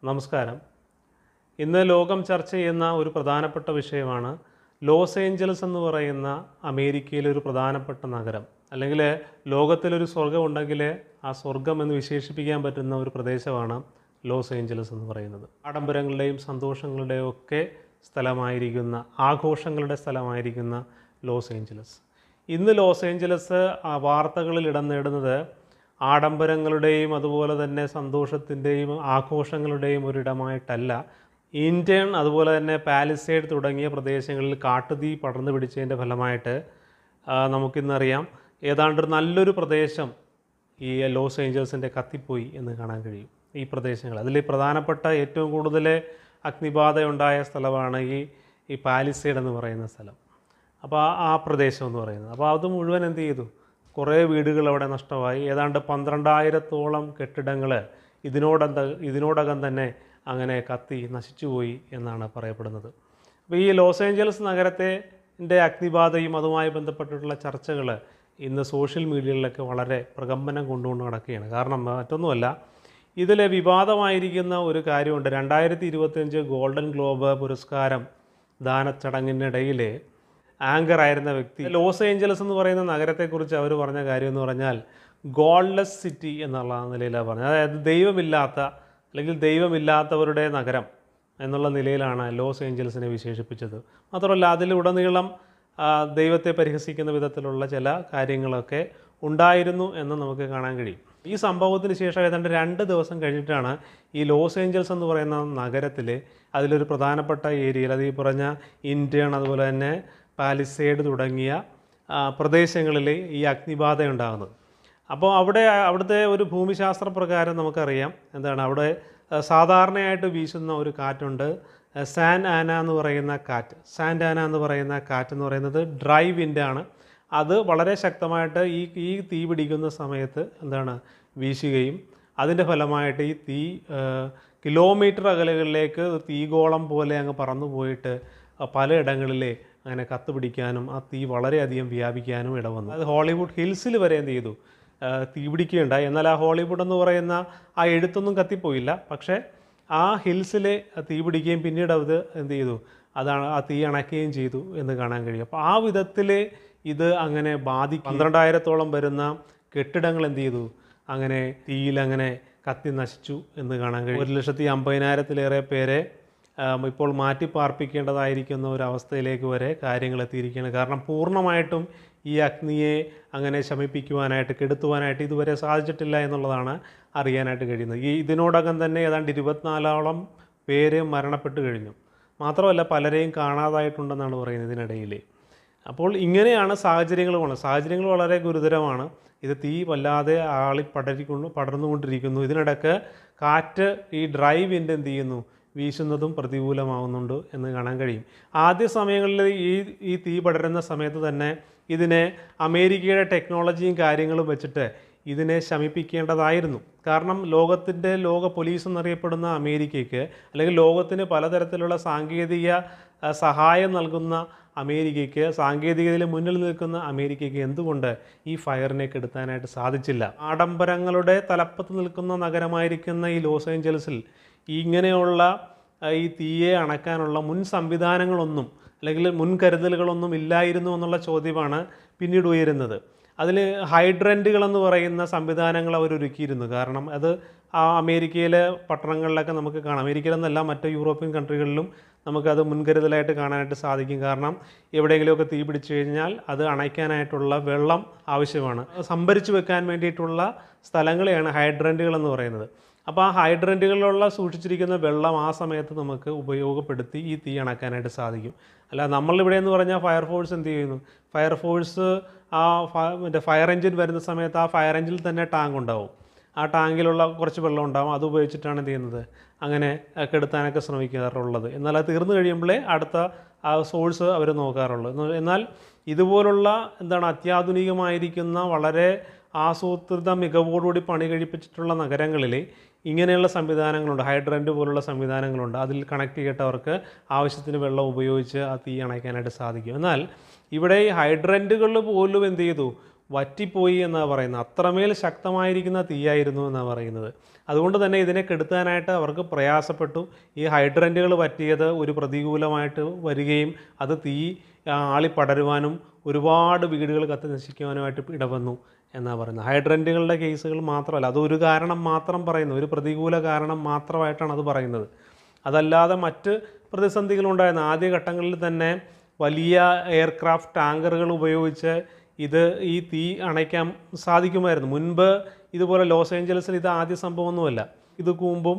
നമസ്കാരം. ഇന്ന് ലോകം ചർച്ച ചെയ്യുന്ന ഒരു പ്രധാനപ്പെട്ട വിഷയമാണ് ലോസ് ഏഞ്ചൽസ് എന്ന് പറയുന്ന അമേരിക്കയിലെ ഒരു പ്രധാനപ്പെട്ട നഗരം. അല്ലെങ്കിൽ ലോകത്തിലൊരു സ്വർഗ്ഗം ഉണ്ടെങ്കിൽ ആ സ്വർഗ്ഗം എന്ന് വിശേഷിപ്പിക്കാൻ പറ്റുന്ന ഒരു പ്രദേശമാണ് ലോസ് ഏഞ്ചൽസ് എന്ന് പറയുന്നത്. ആഡംബരങ്ങളുടെയും സന്തോഷങ്ങളുടെയും ഒക്കെ സ്ഥലമായിരിക്കുന്ന, ആഘോഷങ്ങളുടെ സ്ഥലമായിരിക്കുന്ന ലോസ് ഏഞ്ചൽസ്. ഇന്ന് ലോസ് ഏഞ്ചൽസ് വാർത്തകളിൽ ഇടം നേടുന്നത് ആഡംബരങ്ങളുടെയും അതുപോലെ തന്നെ സന്തോഷത്തിൻ്റെയും ആഘോഷങ്ങളുടെയും ഒരിടമായിട്ടല്ല. ഇന്ത്യൻ അതുപോലെ തന്നെ പാലിസൈഡ് തുടങ്ങിയ പ്രദേശങ്ങളിൽ കാട്ടുതീ പടർന്നു പിടിച്ചതിൻ്റെ ഫലമായിട്ട് നമുക്കിന്നറിയാം ഏതാണ്ട് നല്ലൊരു പ്രദേശം ഈ ലോസ് ഏഞ്ചൽസിൻ്റെ കത്തിപ്പോയി എന്ന് കാണാൻ കഴിയും. ഈ പ്രദേശങ്ങൾ അതിൽ പ്രധാനപ്പെട്ട ഏറ്റവും കൂടുതൽ അഗ്നിബാധയുണ്ടായ സ്ഥലമാണ് ഈ പാലിസൈഡ് എന്ന് പറയുന്ന സ്ഥലം. അപ്പോൾ ആ പ്രദേശം എന്ന് പറയുന്നത്, അപ്പോൾ അത് മുഴുവൻ എന്ത് ചെയ്തു, കുറേ വീടുകൾ അവിടെ നഷ്ടമായി. ഏതാണ്ട് 12,000-ഓളം കെട്ടിടങ്ങൾ ഇതിനോടകം തന്നെ അങ്ങനെ കത്തി നശിച്ചുപോയി എന്നാണ് പറയപ്പെടുന്നത്. അപ്പോൾ ഈ ലോസ് ഏഞ്ചൽസ് നഗരത്തിൻ്റെ അഗ്നിബാധയും അതുമായി ബന്ധപ്പെട്ടിട്ടുള്ള ചർച്ചകൾ ഇന്ന് സോഷ്യൽ മീഡിയകളിലൊക്കെ വളരെ പ്രകമ്പനം കൊണ്ടുകൊണ്ട് നടക്കുകയാണ്. കാരണം മറ്റൊന്നുമല്ല, ഇതിൽ വിവാദമായിരിക്കുന്ന ഒരു കാര്യമുണ്ട്. 2025 ഗോൾഡൻ ഗ്ലോബ് പുരസ്കാരം ദാനച്ചടങ്ങിനിടയിൽ ആങ്കർ ആയിരുന്ന വ്യക്തി ലോസ് ഏഞ്ചൽസ് എന്ന് പറയുന്ന നഗരത്തെക്കുറിച്ച് അവർ പറഞ്ഞ കാര്യം എന്ന് പറഞ്ഞാൽ ഗോഡ്ലെസ് സിറ്റി എന്നുള്ള നിലയിലാണ് പറഞ്ഞത്. അതായത് ദൈവമില്ലാത്തവരുടെ നഗരം എന്നുള്ള നിലയിലാണ് ലോസ് ഏഞ്ചൽസിനെ വിശേഷിപ്പിച്ചത്. മാത്രമല്ല അതിലുടനീളം ദൈവത്തെ പരിഹസിക്കുന്ന വിധത്തിലുള്ള ചില കാര്യങ്ങളൊക്കെ ഉണ്ടായിരുന്നു എന്ന് നമുക്ക് കാണാൻ കഴിയും. ഈ സംഭവത്തിന് ശേഷം ഏതാണ്ട് 2 ദിവസം കഴിഞ്ഞിട്ടാണ് ഈ ലോസ് ഏഞ്ചൽസ് എന്ന് പറയുന്ന നഗരത്തിൽ അതിലൊരു പ്രധാനപ്പെട്ട ഏരിയയിൽ, അത് ഈ പറഞ്ഞ ഇന്ത്യൻ അതുപോലെ തന്നെ പാലിസൈഡ് തുടങ്ങിയ പ്രദേശങ്ങളിൽ ഈ അഗ്നിബാധ ഉണ്ടാകുന്നത്. അപ്പോൾ അവിടുത്തെ ഒരു ഭൂമിശാസ്ത്ര പ്രകാരം നമുക്കറിയാം എന്താണ്, അവിടെ സാധാരണയായിട്ട് വീശുന്ന ഒരു കാറ്റുണ്ട്, സാൻഡ് ആന എന്ന് പറയുന്ന കാറ്റ്. സാൻഡ് ആന എന്ന് പറയുന്ന കാറ്റ് എന്ന് പറയുന്നത് ഡ്രൈ വിൻഡാണ്. അത് വളരെ ശക്തമായിട്ട് ഈ തീ പിടിക്കുന്ന സമയത്ത് എന്താണ് വീശുകയും അതിൻ്റെ ഫലമായിട്ട് ഈ തീ കിലോമീറ്റർ അകലകളിലേക്ക് തീഗോളം പോലെ അങ്ങ് പറന്നു പോയിട്ട് പലയിടങ്ങളിൽ അങ്ങനെ കത്തുപിടിക്കാനും ആ തീ വളരെയധികം വ്യാപിക്കാനും ഇടവന്നു. അത് ഹോളിവുഡ് ഹിൽസിൽ വരെ എന്ത് ചെയ്തു, തീ പിടിക്കുകയുണ്ടായി. എന്നാൽ ആ ഹോളിവുഡ് എന്ന് പറയുന്ന ആ എഴുത്തൊന്നും കത്തിപ്പോയില്ല. പക്ഷേ ആ ഹിൽസിൽ തീ പിടിക്കുകയും പിന്നീട് അത് എന്ത് ചെയ്തു, അതാണ് ആ തീ അണയ്ക്കുകയും ചെയ്തു എന്ന് കാണാൻ കഴിയും. അപ്പോൾ ആ വിധത്തിൽ ഇത് അങ്ങനെ 12,000-ഓളം വരുന്ന കെട്ടിടങ്ങൾ എന്ത് ചെയ്തു, അങ്ങനെ തീയിലങ്ങനെ കത്തി നശിച്ചു എന്ന് കാണാൻ കഴിയും. 1,50,000-ലേറെ പേരെ ഇപ്പോൾ മാറ്റിപ്പാർപ്പിക്കേണ്ടതായിരിക്കുന്ന ഒരവസ്ഥയിലേക്ക് വരെ കാര്യങ്ങൾ എത്തിയിരിക്കുകയാണ്. കാരണം പൂർണ്ണമായിട്ടും ഈ അഗ്നിയെ അങ്ങനെ ശമിപ്പിക്കുവാനായിട്ട്, കെടുത്തുവാനായിട്ട് ഇതുവരെ സാധിച്ചിട്ടില്ല എന്നുള്ളതാണ് അറിയാനായിട്ട് കഴിയുന്നത്. ഇതിനോടകം തന്നെ ഏതാണ്ട് 24-ഓളം പേര് മരണപ്പെട്ട് കഴിഞ്ഞു. മാത്രമല്ല പലരെയും കാണാതായിട്ടുണ്ടെന്നാണ് പറയുന്നത് ഇതിനിടയിൽ. അപ്പോൾ ഇങ്ങനെയാണ് സാഹചര്യങ്ങൾ വളരെ ഗുരുതരമാണ്. ഇത് തീ വല്ലാതെ പടർന്നുകൊണ്ടിരിക്കുന്നു. ഇതിനിടയ്ക്ക് കാറ്റ്, ഈ ഡ്രൈ വിൻഡ് എന്ത് ചെയ്യുന്നു, വീശുന്നതും പ്രതികൂലമാവുന്നുണ്ട് എന്ന് കാണാൻ കഴിയും. ആദ്യ സമയങ്ങളിൽ ഈ തീ പടരുന്ന സമയത്ത് തന്നെ ഇതിനെ അമേരിക്കയുടെ ടെക്നോളജിയും കാര്യങ്ങളും വെച്ചിട്ട് ഇതിനെ ശമിപ്പിക്കേണ്ടതായിരുന്നു. കാരണം ലോക പോലീസ് എന്നറിയപ്പെടുന്ന അമേരിക്കയ്ക്ക്, അല്ലെങ്കിൽ ലോകത്തിന് പലതരത്തിലുള്ള സാങ്കേതിക സഹായം നൽകുന്ന അമേരിക്കയ്ക്ക്, സാങ്കേതികതയിൽ മുന്നിൽ നിൽക്കുന്ന അമേരിക്കയ്ക്ക് എന്തുകൊണ്ട് ഈ ഫയറിനെ കെടുത്താനായിട്ട് സാധിച്ചില്ല? ആഡംബരങ്ങളുടെ തലപ്പത്ത് നിൽക്കുന്ന നഗരമായിരിക്കുന്ന ഈ ലോസ് ഏഞ്ചൽസിൽ ഇങ്ങനെയുള്ള ഈ തീയെ അണയ്ക്കാനുള്ള മുൻ സംവിധാനങ്ങളൊന്നും അല്ലെങ്കിൽ മുൻകരുതലുകളൊന്നും ഇല്ലായിരുന്നു എന്നുള്ള ചോദ്യമാണ് പിന്നീട് ഉയരുന്നത്. അതിൽ ഹൈഡ്രൻറ്റുകളെന്ന് പറയുന്ന സംവിധാനങ്ങൾ അവരൊരുക്കിയിരുന്നു. കാരണം അത് ആ അമേരിക്കയിലെ പട്ടണങ്ങളിലൊക്കെ നമുക്ക് കാണാം. അമേരിക്കയിലെന്നല്ല, മറ്റ് യൂറോപ്യൻ കൺട്രികളിലും നമുക്കത് മുൻകരുതലായിട്ട് കാണാനായിട്ട് സാധിക്കും. കാരണം എവിടെയെങ്കിലുമൊക്കെ തീ പിടിച്ചു കഴിഞ്ഞാൽ അത് അണയ്ക്കാനായിട്ടുള്ള വെള്ളം ആവശ്യമാണ്. സംഭരിച്ചു വെക്കാൻ വേണ്ടിയിട്ടുള്ള സ്ഥലങ്ങളെയാണ് ഹൈഡ്രൻറ്റുകളെന്ന് പറയുന്നത്. അപ്പോൾ ആ ഹൈഡ്രൻറ്റുകളിലുള്ള സൂക്ഷിച്ചിരിക്കുന്ന വെള്ളം ആ സമയത്ത് നമുക്ക് ഉപയോഗപ്പെടുത്തി ഈ തീ അണയ്ക്കാനായിട്ട് സാധിക്കും. അല്ല, നമ്മളിവിടെ എന്ന് പറഞ്ഞാൽ ഫയർഫോഴ്സ് എന്ത് ചെയ്യുന്നു, ഫയർഫോഴ്സ് മറ്റേ ഫയർ എഞ്ചിൻ വരുന്ന സമയത്ത് ആ ഫയർ എഞ്ചിനിൽ തന്നെ ടാങ്ക് ഉണ്ടാവും. ആ ടാങ്കിലുള്ള കുറച്ച് വെള്ളം ഉണ്ടാവും. അത് ഉപയോഗിച്ചിട്ടാണ് എന്ത് ചെയ്യുന്നത്, അങ്ങനെ കെടുത്താനൊക്കെ ശ്രമിക്കാറുള്ളത്. എന്നാൽ അത് തീർന്നു കഴിയുമ്പോഴേ അടുത്ത ആ സോഴ്സ് അവർ നോക്കാറുള്ളൂ. എന്നാൽ ഇതുപോലുള്ള അത്യാധുനികമായിരിക്കുന്ന വളരെ ആസൂത്രിത മികവോടുകൂടി പണി കഴിപ്പിച്ചിട്ടുള്ള നഗരങ്ങളിൽ ഇങ്ങനെയുള്ള സംവിധാനങ്ങളുണ്ട്, ഹൈഡ്രൻറ്റ് പോലുള്ള സംവിധാനങ്ങളുണ്ട്. അതിൽ കണക്ട് ചെയ്തിട്ടവർക്ക് ആവശ്യത്തിന് വെള്ളം ഉപയോഗിച്ച് ആ തീ അണയ്ക്കാനായിട്ട് സാധിക്കും. എന്നാൽ ഇവിടെ ഈ ഹൈഡ്രൻറ്റുകൾ പോലും എന്ത് ചെയ്തു, വറ്റിപ്പോയി എന്നാണ് പറയുന്നത്. അത്രമേൽ ശക്തമായിരിക്കുന്ന തീയായിരുന്നു എന്നാണ് പറയുന്നത്. അതുകൊണ്ട് തന്നെ ഇതിനെ കെടുത്താനായിട്ട് അവർക്ക് പ്രയാസപ്പെട്ടു. ഈ ഹൈഡ്രൻറ്റുകൾ പറ്റിയത് ഒരു പ്രതികൂലമായിട്ട് വരികയും അത് തീ ആളിപ്പടരുവാനും ഒരുപാട് വീടുകൾ കത്തി നശിക്കുവാനുമായിട്ട് ഇടവന്നു എന്നാണ് പറയുന്നത്. ഹൈഡ്രൻറ്റുകളുടെ കേസുകൾ മാത്രമല്ല, അതൊരു കാരണം മാത്രം പറയുന്നു, ഒരു പ്രതികൂല കാരണം മാത്രമായിട്ടാണ് അത് പറയുന്നത്. അതല്ലാതെ മറ്റ് പ്രതിസന്ധികളുണ്ടായിരുന്നു. ആദ്യഘട്ടങ്ങളിൽ തന്നെ വലിയ എയർക്രാഫ്റ്റ് ടാങ്കറുകൾ ഉപയോഗിച്ച് ഈ തീ അണയ്ക്കാൻ സാധിക്കുമായിരുന്നു. മുൻപ് ഇതുപോലെ ലോസ് ഏഞ്ചൽസിൽ ഇത് ആദ്യ സംഭവമൊന്നുമല്ല. ഇത് മുമ്പും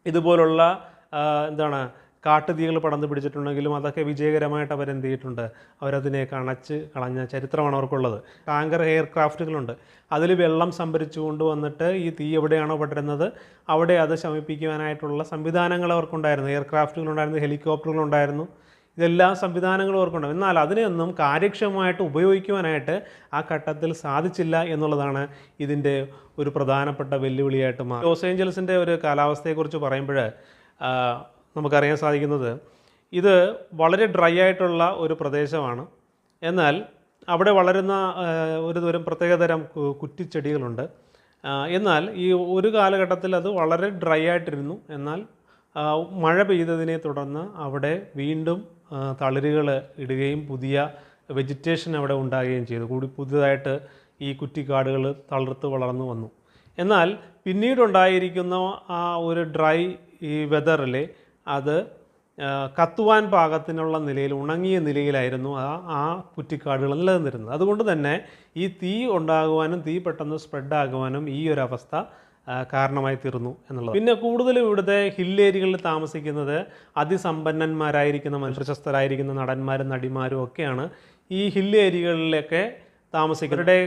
ഇതുപോലുള്ള കാട്ടുതീകൾ പടർന്നു പിടിച്ചിട്ടുണ്ടെങ്കിലും അതൊക്കെ വിജയകരമായിട്ട് അവരെന്ത് ചെയ്തിട്ടുണ്ട്, അവരതിനെയൊക്കെ അണച്ച് കളഞ്ഞ ചരിത്രമാണ് അവർക്കുള്ളത്. ടാങ്കർ എയർക്രാഫ്റ്റുകളുണ്ട്, അതിൽ വെള്ളം സംഭരിച്ചു കൊണ്ടുവന്നിട്ട് ഈ തീ എവിടെയാണോ പടരുന്നത് അവിടെ അത് ശമിപ്പിക്കുവാനായിട്ടുള്ള സംവിധാനങ്ങൾ അവർക്കുണ്ടായിരുന്നു. എയർക്രാഫ്റ്റുകളുണ്ടായിരുന്നു, ഹെലികോപ്റ്ററുകളുണ്ടായിരുന്നു, ഇതെല്ലാം സംവിധാനങ്ങളും അവർക്കുണ്ട്. എന്നാൽ അതിനെയൊന്നും കാര്യക്ഷമമായിട്ട് ഉപയോഗിക്കുവാനായിട്ട് ആ ഘട്ടത്തിൽ സാധിച്ചില്ല എന്നുള്ളതാണ് ഇതിൻ്റെ ഒരു പ്രധാനപ്പെട്ട വെല്ലുവിളിയായിട്ട് മാറി. ലോസ് ഏഞ്ചൽസിൻ്റെ ഒരു കാലാവസ്ഥയെക്കുറിച്ച് പറയുമ്പോൾ നമുക്കറിയാൻ സാധിക്കുന്നത് ഇത് വളരെ ഡ്രൈ ആയിട്ടുള്ള ഒരു പ്രദേശമാണ്. എന്നാൽ അവിടെ വളരുന്ന ഒരു പ്രത്യേകതരം കുറ്റിച്ചെടികളുണ്ട്. എന്നാൽ ഈ ഒരു കാലഘട്ടത്തിൽ അത് വളരെ ഡ്രൈ ആയിട്ടിരുന്നു. എന്നാൽ മഴ പെയ്തതിനെ തുടർന്ന് അവിടെ വീണ്ടും തളിരുകൾ ഇടുകയും പുതിയ വെജിറ്റേഷൻ അവിടെ ഉണ്ടാകുകയും ചെയ്തു. പുതിയതായിട്ട് ഈ കുറ്റിക്കാടുകൾ തളിർത്ത് വളർന്നു വന്നു. എന്നാൽ പിന്നീടുണ്ടായിരിക്കുന്ന ആ ഒരു ഡ്രൈ വെതറിൽ അത് കത്തുവാൻ പാകത്തിനുള്ള നിലയിൽ, ഉണങ്ങിയ നിലയിലായിരുന്നു ആ കുറ്റിക്കാടുകൾ നിലനിന്നിരുന്നത്. അതുകൊണ്ട് തന്നെ ഈ തീ ഉണ്ടാകുവാനും തീ പെട്ടെന്ന് സ്പ്രെഡ് ആകുവാനും ഈ ഒരു അവസ്ഥ കാരണമായി തീർന്നു എന്നുള്ളത്. പിന്നെ കൂടുതലും ഇവിടുത്തെ ഹില്ലേരികളിൽ താമസിക്കുന്നത് അതിസമ്പന്നന്മാരായിരിക്കുന്ന പ്രശസ്തരായിരിക്കുന്ന നടന്മാരും നടിമാരും ഒക്കെയാണ് ഈ ഹില്ലേരികളിലൊക്കെ താമസിക്കുന്നവരുടെ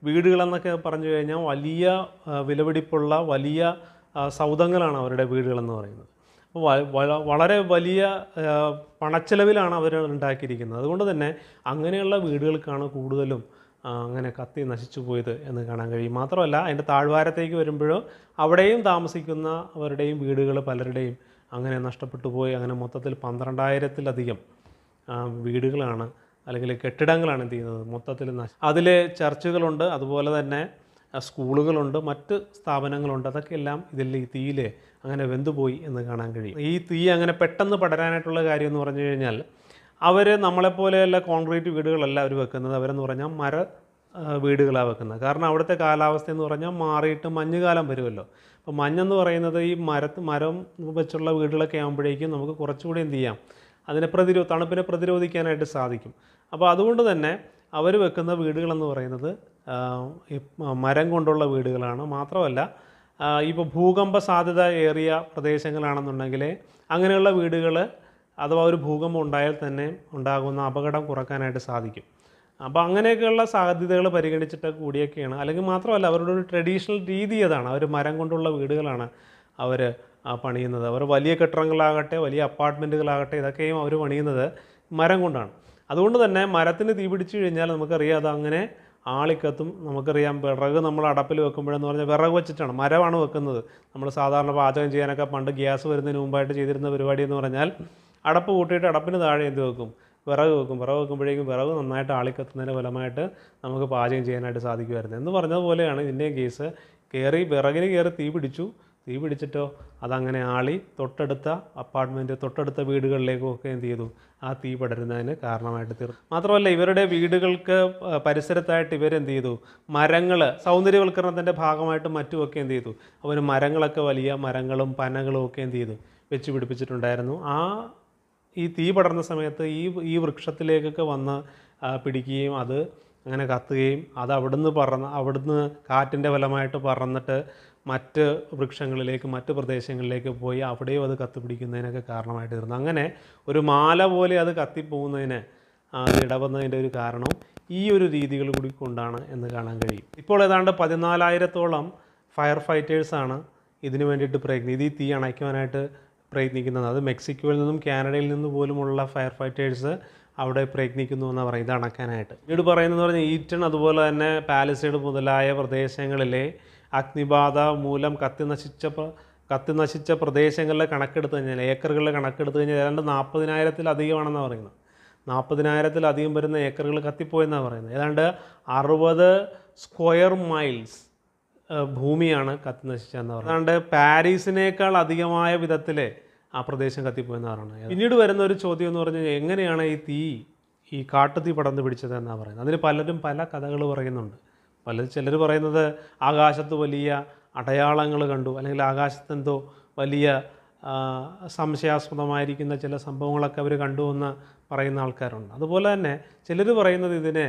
വീടുകളെന്നൊക്കെ പറഞ്ഞു കഴിഞ്ഞാൽ വലിയ വിലപിടിപ്പുള്ള വലിയ സൗധങ്ങളാണ് അവരുടെ വീടുകളെന്ന് പറയുന്നത്. അപ്പോൾ വളരെ വലിയ പണച്ചെലവിലാണ് അവർ ഉണ്ടാക്കിയിരിക്കുന്നത്. അതുകൊണ്ട് തന്നെ അങ്ങനെയുള്ള വീടുകൾക്കാണ് കൂടുതലും അങ്ങനെ കത്തി നശിച്ചു പോയത് എന്ന് കാണാൻ കഴിയും. മാത്രമല്ല അതിൻ്റെ താഴ്വാരത്തേക്ക് വരുമ്പോഴോ അവിടെയും താമസിക്കുന്നവരുടെയും വീടുകൾ പലരുടെയും അങ്ങനെ നഷ്ടപ്പെട്ടു പോയി. അങ്ങനെ മൊത്തത്തിൽ 12,000-ലധികം വീടുകളാണ് അല്ലെങ്കിൽ കെട്ടിടങ്ങളാണ് എന്ത് ചെയ്യുന്നത് മൊത്തത്തിൽ അതിൽ ചർച്ചുകളുണ്ട്, അതുപോലെ തന്നെ സ്കൂളുകളുണ്ട്, മറ്റ് സ്ഥാപനങ്ങളുണ്ട്. അതൊക്കെ എല്ലാം ഇതിൽ ഈ തീയിൽ അങ്ങനെ വെന്തുപോയി എന്ന് കാണാൻ കഴിയും. ഈ തീ അങ്ങനെ പെട്ടെന്ന് പടരാനായിട്ടുള്ള കാര്യം എന്ന് പറഞ്ഞു കഴിഞ്ഞാൽ അവർ നമ്മളെപ്പോലെയല്ല കോൺക്രീറ്റ് വീടുകളല്ല അവർ വെക്കുന്നത്. അവരെന്ന് പറഞ്ഞാൽ മര വീടുകളാണ് വെക്കുന്നത്. കാരണം അവിടുത്തെ കാലാവസ്ഥ എന്ന് പറഞ്ഞാൽ മാറിയിട്ട് മഞ്ഞുകാലം വരുമല്ലോ. അപ്പോൾ മഞ്ഞെന്ന് പറയുന്നത് ഈ മരം വെച്ചുള്ള വീടുകളൊക്കെ ആകുമ്പോഴേക്കും നമുക്ക് കുറച്ചുകൂടി എന്ത് ചെയ്യാം, അതിനെ തണുപ്പിനെ പ്രതിരോധിക്കാനായിട്ട് സാധിക്കും. അപ്പോൾ അതുകൊണ്ട് തന്നെ അവർ വെക്കുന്ന വീടുകളെന്ന് പറയുന്നത് മരം കൊണ്ടുള്ള വീടുകളാണ്. മാത്രമല്ല ഇപ്പോൾ ഭൂകമ്പ സാധ്യത ഏറിയ പ്രദേശങ്ങളാണെന്നുണ്ടെങ്കിൽ അങ്ങനെയുള്ള വീടുകൾ അഥവാ ഒരു ഭൂകമ്പം ഉണ്ടായാൽ തന്നെ ഉണ്ടാകുന്ന അപകടം കുറക്കാനായിട്ട് സാധിക്കും. അപ്പോൾ അങ്ങനെയൊക്കെയുള്ള സാധ്യതകൾ പരിഗണിച്ചിട്ട് കൂടിയൊക്കെയാണ്. അല്ലെങ്കിൽ മാത്രമല്ല അവരുടെ ഒരു ട്രഡീഷണൽ രീതി അതാണ്. അവർ മരം കൊണ്ടുള്ള വീടുകളാണ് അവർ പണിയുന്നത്. അവർ വലിയ കെട്ടിടങ്ങളാകട്ടെ വലിയ അപ്പാർട്ട്മെൻറ്റുകളാകട്ടെ ഇതൊക്കെയും അവർ പണിയുന്നത് മരം കൊണ്ടാണ്. അതുകൊണ്ട് തന്നെ മരത്തിന് തീ പിടിച്ചു കഴിഞ്ഞാൽ നമുക്കറിയാം അതങ്ങനെ ആളിക്കത്തും. നമുക്കറിയാം വിറക് നമ്മൾ അടപ്പിൽ വെക്കുമ്പോഴെന്ന് പറഞ്ഞാൽ വിറക് വെച്ചിട്ടാണ്, മരമാണ് വെക്കുന്നത്. നമ്മൾ സാധാരണ പാചകം ചെയ്യാനൊക്കെ പണ്ട് ഗ്യാസ് വരുന്നതിന് മുമ്പായിട്ട് ചെയ്തിരുന്ന പരിപാടി എന്ന് പറഞ്ഞാൽ അടപ്പ് കൂട്ടിയിട്ട് അടപ്പിന് താഴെ എന്ത് വെക്കും, വിറക് വെക്കും. വിറക് വെക്കുമ്പോഴേക്കും വിറക് നന്നായിട്ട് ആളിക്കത്തുന്നതിന് ഫലമായിട്ട് നമുക്ക് പാചകം ചെയ്യാനായിട്ട് സാധിക്കുമായിരുന്നു. എന്ന് പറഞ്ഞതുപോലെയാണ് ഇതിൻ്റെയും കേസ്. വിറകിന് കയറി തീ പിടിച്ചിട്ടോ അതങ്ങനെ ആളി തൊട്ടടുത്ത അപ്പാർട്ട്മെൻറ്റ് തൊട്ടടുത്ത വീടുകളിലേക്കൊക്കെ എന്ത് ചെയ്തു, ആ തീ പടരുന്നതിന് കാരണമായിട്ട് തീർന്നു. മാത്രമല്ല ഇവരുടെ വീടുകൾക്ക് പരിസരത്തായിട്ട് ഇവരെന്ത് ചെയ്തു, മരങ്ങൾ സൗന്ദര്യവൽക്കരണത്തിൻ്റെ ഭാഗമായിട്ട് മറ്റുമൊക്കെ എന്ത് ചെയ്തു, അവർ മരങ്ങളൊക്കെ വലിയ മരങ്ങളും പനകളും ഒക്കെ എന്ത് ചെയ്തു വെച്ച് പിടിപ്പിച്ചിട്ടുണ്ടായിരുന്നു. ഈ തീ പടർന്ന സമയത്ത് ഈ വൃക്ഷത്തിലേക്കൊക്കെ വന്ന് പിടിക്കുകയും അത് അങ്ങനെ കത്തുകയും അത് അവിടുന്ന് കാറ്റിൻ്റെ ഫലമായിട്ട് പറന്നിട്ട് മറ്റ് വൃക്ഷങ്ങളിലേക്ക് മറ്റ് പ്രദേശങ്ങളിലേക്ക് പോയി അവിടെയും അത് കത്തിപ്പിടിക്കുന്നതിനൊക്കെ കാരണമായിട്ട് തീർന്നു. അങ്ങനെ ഒരു മാല പോലെ അത് കത്തിപ്പോകുന്നതിന് അത് ഇടവന്നതിൻ്റെ ഒരു കാരണം ഈ ഒരു രീതികൾ കൂടി കൊണ്ടാണ് എന്ന് കാണാൻ കഴിയും. ഇപ്പോൾ ഏതാണ്ട് 14,000-ഓളം ഫയർ ഫൈറ്റേഴ്സാണ് ഇതിനു വേണ്ടിയിട്ട് ഈ തീ അണയ്ക്കുവാനായിട്ട് പ്രയത്നിക്കുന്നത്. അത് മെക്സിക്കോയിൽ നിന്നും കാനഡയിൽ നിന്നും പോലുമുള്ള ഫയർ ഫൈറ്റേഴ്സ് അവിടെ പ്രയത്നിക്കുന്നു എന്നാണ് പറയുന്നത് ഇത് അണക്കാനായിട്ട്. പിന്നീട് പറയുന്നതെന്ന് പറഞ്ഞാൽ ഈറ്റൺ അതുപോലെ തന്നെ പാലസൈഡ് മുതലായ പ്രദേശങ്ങളിലെ അഗ്നിബാധ മൂലം കത്തി നശിച്ച പ്രദേശങ്ങളിലെ കണക്കെടുത്ത് കഴിഞ്ഞാൽ ഏക്കറുകളിലെ കണക്കെടുത്ത് കഴിഞ്ഞാൽ ഏതാണ്ട് 40,000-ലധികമാണെന്നാണ് പറയുന്നത്. 40,000-ത്തിലധികം വരുന്ന ഏക്കറുകൾ കത്തിപ്പോയെന്നാണ് പറയുന്നത്. ഏതാണ്ട് 60 സ്ക്വയർ മൈൽസ് ഭൂമിയാണ് കത്തി നശിച്ചതെന്ന് പറയുന്നത്. ഏതാണ്ട് പാരീസിനേക്കാൾ അധികമായ വിധത്തിൽ ആ പ്രദേശം കത്തിപ്പോയെന്ന് പറയുന്നത്. പിന്നീട് വരുന്ന ഒരു ചോദ്യം എന്ന് പറഞ്ഞു കഴിഞ്ഞാൽ എങ്ങനെയാണ് ഈ കാട്ടുതീ പടർന്നു പിടിച്ചതെന്നാണ് പറയുന്നത്. അതിന് പലരും പല കഥകൾ പറയുന്നുണ്ട്. ചിലർ പറയുന്നത് ആകാശത്ത് വലിയ അടയാളങ്ങൾ കണ്ടു, അല്ലെങ്കിൽ ആകാശത്തെന്തോ വലിയ സംശയാസ്പദമായിരിക്കുന്ന ചില സംഭവങ്ങളൊക്കെ അവർ കണ്ടു എന്ന് പറയുന്ന ആൾക്കാരുണ്ട്. അതുപോലെ തന്നെ ചിലർ പറയുന്നത് ഇതിനെ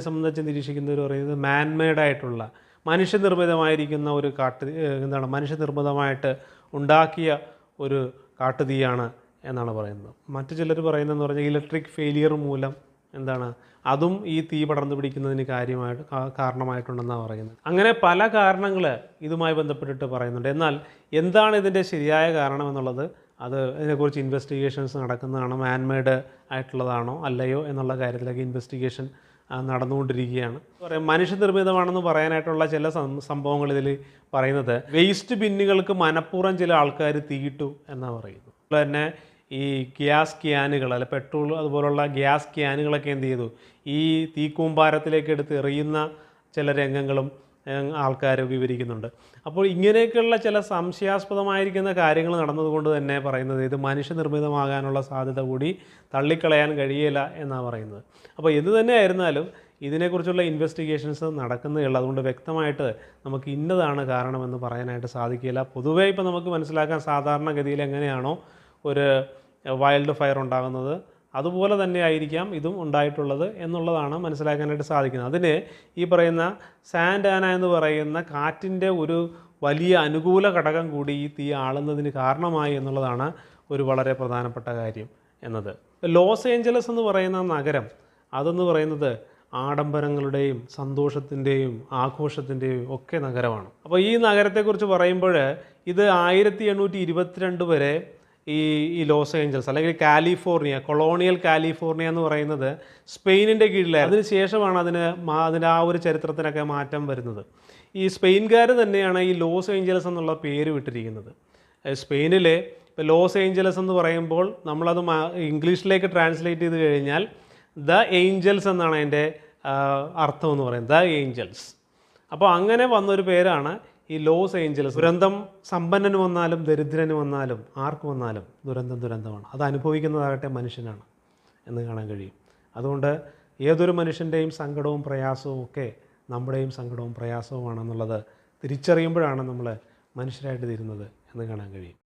സംബന്ധിച്ച് നിരീക്ഷിക്കുന്നവർ പറയുന്നത് മാൻമെയ്ഡായിട്ടുള്ള മനുഷ്യനിർമ്മിതമായിരിക്കുന്ന ഒരു മനുഷ്യനിർമ്മിതമായിട്ട് ഉണ്ടാക്കിയ ഒരു കാട്ടുതീയാണ് എന്നാണ് പറയുന്നത്. മറ്റു ചിലർ പറയുന്നതെന്ന് പറഞ്ഞാൽ ഇലക്ട്രിക് ഫെയിലിയർ മൂലം അതും ഈ തീ പടർന്നു പിടിക്കുന്നതിന് കാരണമായിട്ടുണ്ടെന്നാണ് പറയുന്നത്. അങ്ങനെ പല കാരണങ്ങൾ ഇതുമായി ബന്ധപ്പെട്ടിട്ട് പറയുന്നുണ്ട്. എന്നാൽ എന്താണ് ഇതിൻ്റെ ശരിയായ കാരണം എന്നുള്ളത് ഇതിനെക്കുറിച്ച് ഇൻവെസ്റ്റിഗേഷൻസ് നടക്കുന്നതാണ്. മാൻമെയ്ഡ് ആയിട്ടുള്ളതാണോ അല്ലയോ എന്നുള്ള കാര്യത്തിലൊക്കെ ഇൻവെസ്റ്റിഗേഷൻ നടന്നുകൊണ്ടിരിക്കുകയാണ്. മനുഷ്യനിർമ്മിതമാണെന്ന് പറയാനായിട്ടുള്ള ചില സംഭവങ്ങൾ ഇതിൽ പറയുന്നത് വേസ്റ്റ് ബിന്നുകൾക്ക് മനഃപൂർവ്വം ചില ആൾക്കാർ തീയിട്ടു എന്നാണ് പറയുന്നത്. അതുപോലെ തന്നെ ഈ ഗ്യാസ് ക്യാനുകൾ, അല്ലെ പെട്രോൾ അതുപോലുള്ള ഗ്യാസ് ക്യാനുകളൊക്കെ എന്ത് ചെയ്തു, ഈ തീക്കൂമ്പാരത്തിലേക്ക് എടുത്ത് എറിയുന്ന ചില രംഗങ്ങളും ആൾക്കാർ വിവരിക്കുന്നുണ്ട്. അപ്പോൾ ഇങ്ങനെയൊക്കെയുള്ള ചില സംശയാസ്പദമായിരിക്കുന്ന കാര്യങ്ങൾ നടന്നതുകൊണ്ട് തന്നെ പറയുന്നത് ഇത് മനുഷ്യനിർമ്മിതമാകാനുള്ള സാധ്യത കൂടി തള്ളിക്കളയാൻ കഴിയില്ല എന്നാണ് പറയുന്നത്. അപ്പോൾ എന്ത് തന്നെ ആയിരുന്നാലും ഇതിനെക്കുറിച്ചുള്ള ഇൻവെസ്റ്റിഗേഷൻസ് നടക്കുന്നതേ ഉള്ളൂ. അതുകൊണ്ട് വ്യക്തമായിട്ട് നമുക്ക് ഇന്നതാണ് കാരണമെന്ന് പറയാനായിട്ട് സാധിക്കില്ല. പൊതുവേ ഇപ്പോൾ നമുക്ക് മനസ്സിലാക്കാൻ സാധാരണഗതിയിൽ എങ്ങനെയാണോ ഒരു വൈൽഡ് ഫയർ ഉണ്ടാകുന്നത് അതുപോലെ തന്നെ ആയിരിക്കാം ഇതും ഉണ്ടായിട്ടുള്ളത് എന്നുള്ളതാണ് മനസ്സിലാക്കാനായിട്ട് സാധിക്കുന്നത്. അതിന് ഈ പറയുന്ന സാൻഡാന എന്ന് പറയുന്ന കാറ്റിൻ്റെ ഒരു വലിയ അനുകൂല ഘടകം കൂടി ഈ തീ ആളുന്നതിന് കാരണമായി എന്നുള്ളതാണ് ഒരു വളരെ പ്രധാനപ്പെട്ട കാര്യം എന്നത്. ലോസ് ഏഞ്ചലസ് എന്ന് പറയുന്ന നഗരം അതെന്ന് പറയുന്നത് ആഡംബരങ്ങളുടെയും സന്തോഷത്തിൻ്റെയും ആഘോഷത്തിൻ്റെയും ഒക്കെ നഗരമാണ്. അപ്പോൾ ഈ നഗരത്തെക്കുറിച്ച് പറയുമ്പോൾ ഇത് 1822 വരെ ഈ ലോസ് ഏഞ്ചൽസ് അല്ലെങ്കിൽ കാലിഫോർണിയ, കൊളോണിയൽ കാലിഫോർണിയ എന്ന് പറയുന്നത് സ്പെയിനിൻ്റെ കീഴിലായിരുന്നു. അതിനുശേഷമാണ് അതിന് ആ ഒരു ചരിത്രത്തിനൊക്കെ മാറ്റം വരുന്നത്. ഈ സ്പെയിൻകാർ തന്നെയാണ് ഈ ലോസ് ഏഞ്ചലസ് എന്നുള്ള പേര് വിട്ടിരിക്കുന്നത്. സ്പെയിനിലെ ഇപ്പോൾ ലോസ് ഏഞ്ചലസ് എന്ന് പറയുമ്പോൾ നമ്മളത് ഇംഗ്ലീഷിലേക്ക് ട്രാൻസ്ലേറ്റ് ചെയ്ത് കഴിഞ്ഞാൽ ദ ഏഞ്ചൽസ് എന്നാണ് അതിൻ്റെ അർത്ഥം എന്ന് പറയുന്നത്, ദ ഏഞ്ചൽസ്. അപ്പോൾ അങ്ങനെ വന്നൊരു പേരാണ് ഈ ലോസ് ഏഞ്ചലസ്. ദുരന്തം സമ്പന്നന് വന്നാലും ദരിദ്രന് വന്നാലും ആർക്ക് വന്നാലും ദുരന്തമാണ്. അത് അനുഭവിക്കുന്നതാകട്ടെ മനുഷ്യനാണ് എന്ന് കാണാൻ കഴിയും. അതുകൊണ്ട് ഏതൊരു മനുഷ്യൻ്റെയും സങ്കടവും പ്രയാസവും ഒക്കെ നമ്മുടെയും സങ്കടവും പ്രയാസവുമാണെന്നുള്ളത് തിരിച്ചറിയുമ്പോഴാണ് നമ്മൾ മനുഷ്യരായിട്ട് തീരുന്നത് എന്ന് കാണാൻ കഴിയും.